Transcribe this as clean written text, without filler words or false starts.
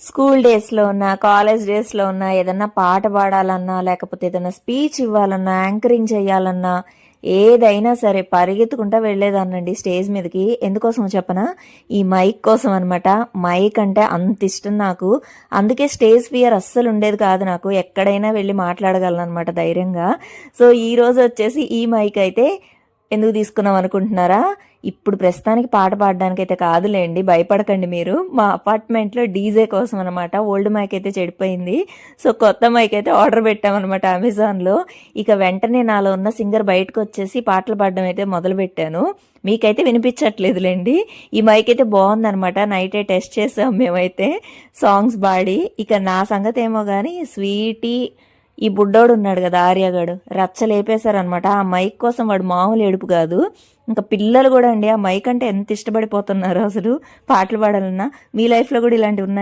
School డేస్లో ఉన్నా, college డేస్లో ఉన్నా, ఏదన్నా పాట పాడాలన్నా, లేకపోతే ఏదైనా స్పీచ్ ఇవ్వాలన్నా, యాంకరింగ్ చేయాలన్నా, ఏదైనా సరే పరిగెత్తుకుంటా వెళ్ళేదాన్నండి స్టేజ్ మీదకి. ఎందుకోసం చెప్పనా? ఈ మైక్ కోసం అనమాట. మైక్ అంటే అంత ఇష్టం నాకు. అందుకే స్టేజ్ ఫియర్ అస్సలు ఉండేది కాదు నాకు. ఎక్కడైనా వెళ్ళి మాట్లాడగలను అనమాట ధైర్యంగా. సో ఈ రోజు వచ్చేసి ఈ మైక్ అయితే ఎందుకు తీసుకున్నాం అనుకుంటున్నారా? ఇప్పుడు ప్రస్తుతానికి పాట పాడడానికి అయితే కాదులేండి, భయపడకండి మీరు. మా అపార్ట్మెంట్లో డీజే కోసం అనమాట. ఓల్డ్ మైక్ అయితే చెడిపోయింది. సో కొత్త మైక్ అయితే ఆర్డర్ పెట్టామన్నమాట అమెజాన్లో. ఇక వెంటనే నాలో ఉన్న సింగర్ బయటకు వచ్చేసి పాటలు పాడడం అయితే మొదలు పెట్టాను. మీకైతే వినిపించట్లేదులేండి. ఈ మైక్ అయితే బాగుందనమాట. నైటే టెస్ట్ చేసాం మేమైతే సాంగ్స్ పాడి. ఇక నా సంగతి ఏమో కానీ స్వీటీ ఈ బుడ్డోడు ఉన్నాడు కదా, ఆర్యగాడు, రచ్చలేపేశారనమాట. ఆ మైక్ కోసం వాడు మామూలు ఏడుపు కాదు. ఇంకా పిల్లలు కూడా అండి ఆ మైక్ అంటే ఎంత ఇష్టపడిపోతున్నారు అసలు పాటలు పాడాలన్నా. మీ లైఫ్లో కూడా ఇలాంటివి ఉన్నాయి?